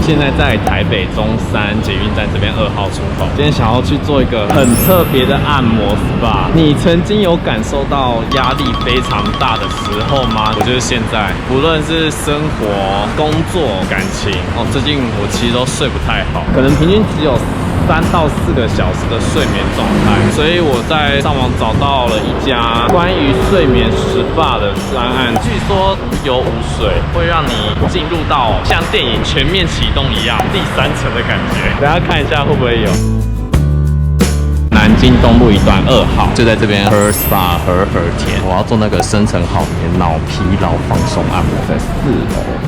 现在在台北中山捷运站这边2号出口。今天想要去做一个很特别的按摩 SPA。你曾经有感受到压力非常大的时候吗？我就是现在，不论是生活、工作、感情最近我其实都睡不太好，可能平均只有3到4个小时的睡眠状态，所以我在上网找到了一家关于睡眠SPA的专案，据说无油无水，会让你进入到像电影全面启动一样第3层的感觉。大家看一下会不会有？南京东路1段2号，就在这边Her Spa和田。我要做那个深层好眠脑疲劳放松按摩，在4楼。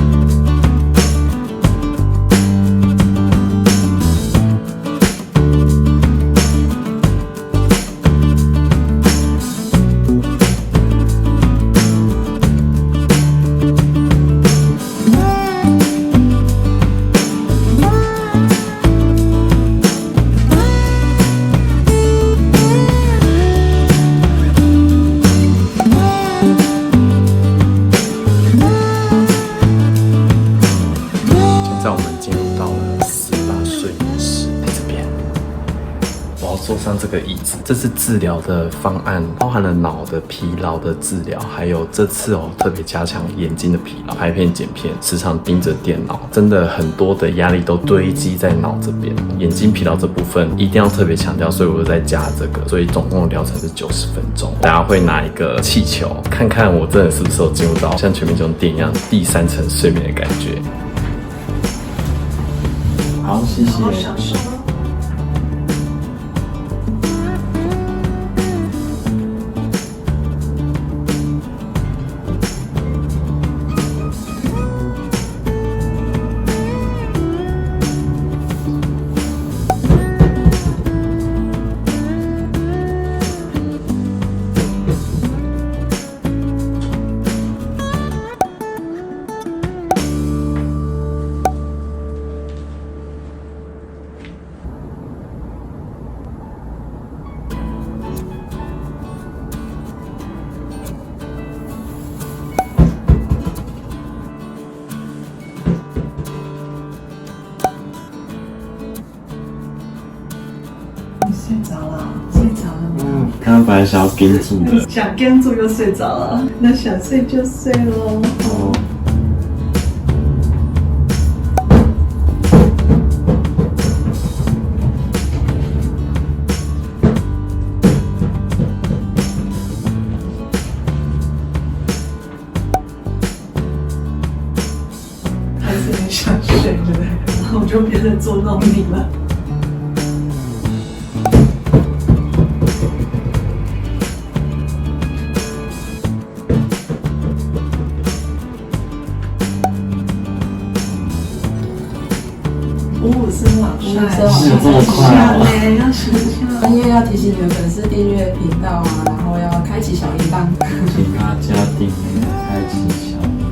坐上这个椅子，这是治疗的方案，包含了脑的疲劳的治疗，还有这次特别加强眼睛的疲劳，拍片剪片，时常盯着电脑，真的很多的压力都堆积在脑这边，眼睛疲劳这部分一定要特别强调，所以我又再加这个，所以总共的疗程是90分钟。大家会拿一个气球，看看我真的是不是有进入到像全民这种电影一样第3层睡眠的感觉。好，谢谢。好享受。睡着了，睡着了吗？刚刚本来想要跟住的，想跟住又睡着了，那想睡就睡咯。还是很想睡，对不对？然后我就变成捉弄你了。55声好帅，有这么快哦！要试一下。因为要提醒你们粉丝订阅频道啊，然后要开启小铃铛。请大家订阅，开启小铃铛。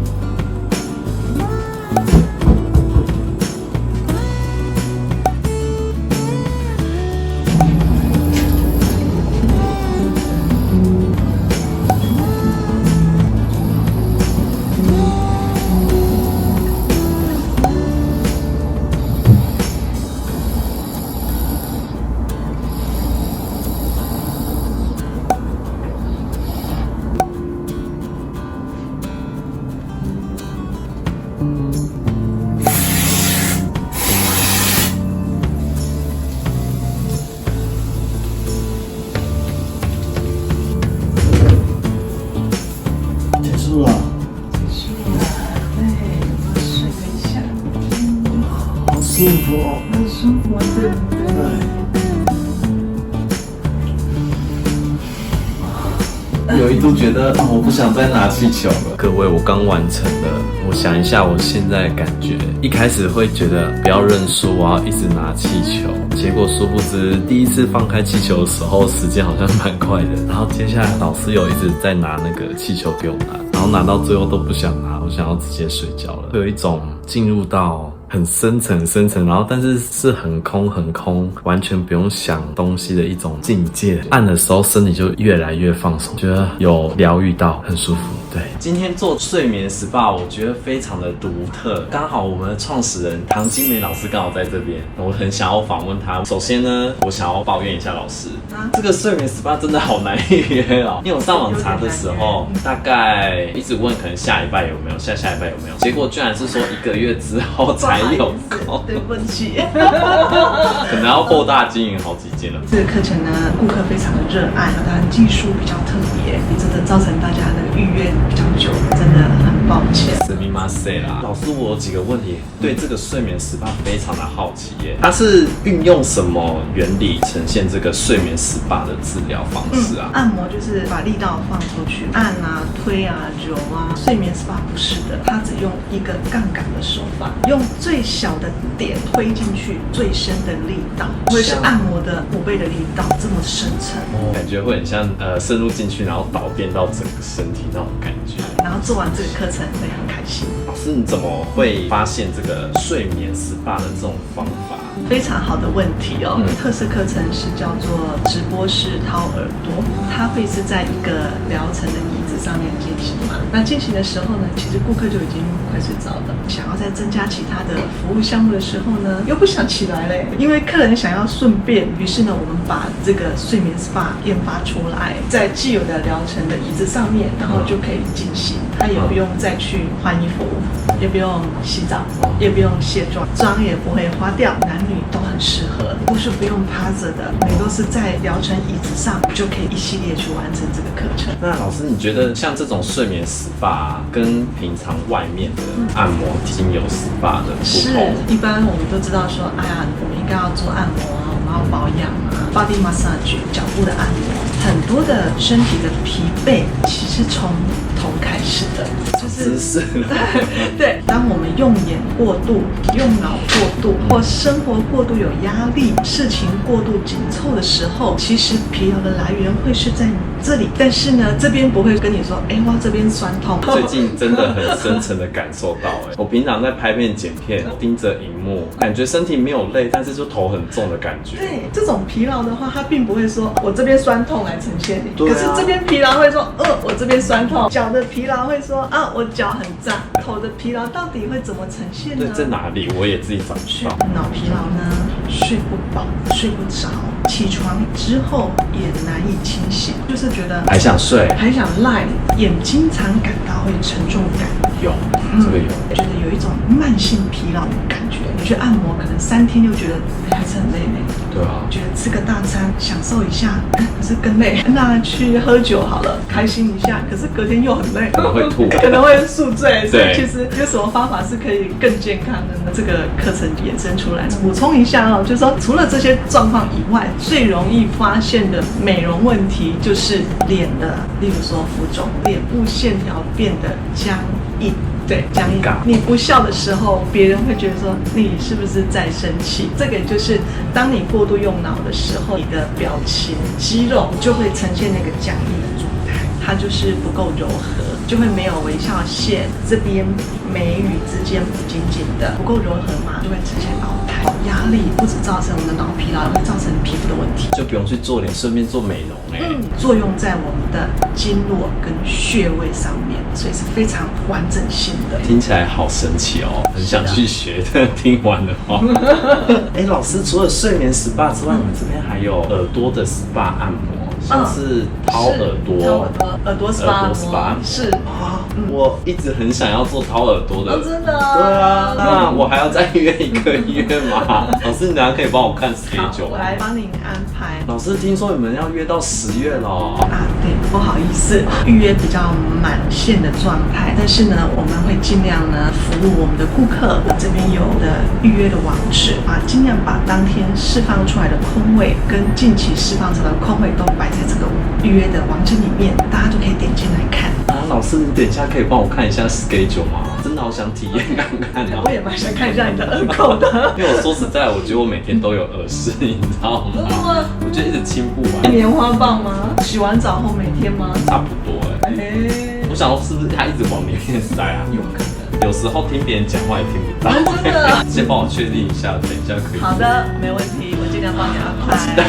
结束了，对，我睡了一下，好舒服哦，很舒服，对不对？有一度觉得我不想再拿气球了。各位，我刚完成了，我想一下我现在的感觉。一开始会觉得不要认输，我要一直拿气球。结果殊不知，第一次放开气球的时候，时间好像蛮快的。然后接下来老师有一直在拿那个气球给我拿，然后拿到最后都不想拿，我想要直接睡觉了。会有一种进入到很深层，然后但是是很空，完全不用想东西的一种境界。按的时候身体就越来越放松，觉得有疗愈到，很舒服。对，今天做睡眠 SPA， 我觉得非常的独特。刚好我们的创始人唐金梅老师刚好在这边，我很想要访问他。首先呢，我想要抱怨一下老师，这个睡眠 SPA 真的好难预约哦。因为我上网查的时候，大概一直问可能下礼拜有没有，下礼拜有没有，结果居然是说1个月之后才有空。对不起，可能要扩大经营好几间了。这个课程呢，顾客非常的热爱，它的技术比较特别，真的造成大家的预约比较久，真的很抱歉。すみません啦，老师，我有几个问题，对这个睡眠 SPA 非常的好奇耶。它是运用什么原理呈现这个睡眠 SPA 的治疗方式啊？按摩就是把力道放出去，按啊、推啊、揉啊。睡眠 SPA 不是的，它只用一个杠杆的手法，用最小的点推进去最深的力道，不会是按摩的5倍的力道这么深层。感觉会很像深入进去，然后导电到整个身体那种感觉。然后做完这个课程会很开心。老师，你怎么会发现这个睡眠 SPA 的这种方法？非常好的问题哦。特色课程是叫做直播式掏耳朵，它会是在一个疗程的椅子上面进行嘛。那进行的时候呢，其实顾客就已经快睡着了，想要再增加其他的服务项目的时候呢，又不想起来嘞，因为客人想要顺便，于是呢，我们把这个睡眠 SPA 研发出来，在既有的疗程的椅子上面，然后就可以进行，他也不用再去换衣服，也不用洗澡，也不用卸妆，妆也不会花掉，男女都很适合，都是不用趴着的，你都是在疗程椅子上就可以一系列去完成这个课程。那老师，你觉得像这种睡眠 SPA 跟平常外面的按摩精油 SPA 的不同？一般我们都知道说，哎呀，我们应该要做按摩啊，我们要保养啊 ，body massage 脚部的按摩，很多的身体的疲惫其实从头开始的，就是对，当我们用眼过度、用脑过度或生活过度有压力、事情过度紧凑的时候，其实疲劳的来源会是在这里。但是呢，这边不会跟你说，哎，哇，这边酸痛。最近真的很深层的感受到，我平常在拍片剪片，盯着荧幕，感觉身体没有累，但是就头很重的感觉。对，这种疲劳的话，它并不会说我这边酸痛来呈现你，对啊，可是这边疲劳会说，我这边酸痛。脚的疲劳会说，我脚很胀。头的疲劳到底会怎么呈现呢？对，在哪里？我也自己找不到。脑疲劳呢，睡不饱，睡不着，起床之后也难以清醒，就是觉得还想睡，还想赖，眼睛常感到会沉重感。有，这个有，觉得有一种慢性疲劳的感觉。你去按摩，可能3天就觉得还是很累呢。对啊，觉得吃个大餐享受一下，可是更累。那去喝酒好了，开心一下，可是隔天又很累，可能会吐，可能会宿醉。所以对，其实有什么方法是可以更健康的呢？这个课程衍生出来，补充一下哦，就是说除了这些状况以外，最容易发现的美容问题就是脸的，例如说浮肿，脸部线条变得僵硬。对，僵硬。你不笑的时候，别人会觉得说你是不是在生气？这个就是当你过度用脑的时候，你的表情、肌肉就会呈现那个僵硬的状态，它就是不够柔和，就会没有微笑线，这边眉宇之间紧紧的，不够柔和嘛，就会呈现凹态。压力不只造成我们的脑疲劳，也会造成皮肤的问题。就不用去做脸，顺便做美容作用在我们的经络跟穴位上面，所以是非常完整性的。听起来好神奇哦，很想去学的。听完的话，老师，除了睡眠 SPA 之外，我们这边还有耳朵的 SPA 按摩，像是掏耳朵、耳朵 SPA 按摩是啊。我一直很想要做掏耳朵的，真的对啊，那我还要再约1个月吗？老师，你等下可以帮我看 schedule， 我来帮您安排。老师，听说你们要约到10月了对，不好意思，预约比较满线的状态，但是呢，我们会尽量呢服务我们的顾客。这边有的预约的网址尽量把当天释放出来的空位跟近期释放出来的空位都摆在这个预约的网址里面，大家就可以点进来看。老师，你等一下可以帮我看一下 schedule 吗？真的好想体验看看我也蛮想看一下你的耳垢的，因为我说实在，我觉得我每天都有耳屎，你知道吗？我觉得一直清不完。棉花棒吗？洗完澡后每天吗？差不多我想说是不是他一直往里面塞啊？有可能。有时候听别人讲话也听不到。真的。先帮我确定一下，等一下可以。好的，没问题，我尽量帮你安排。好期待。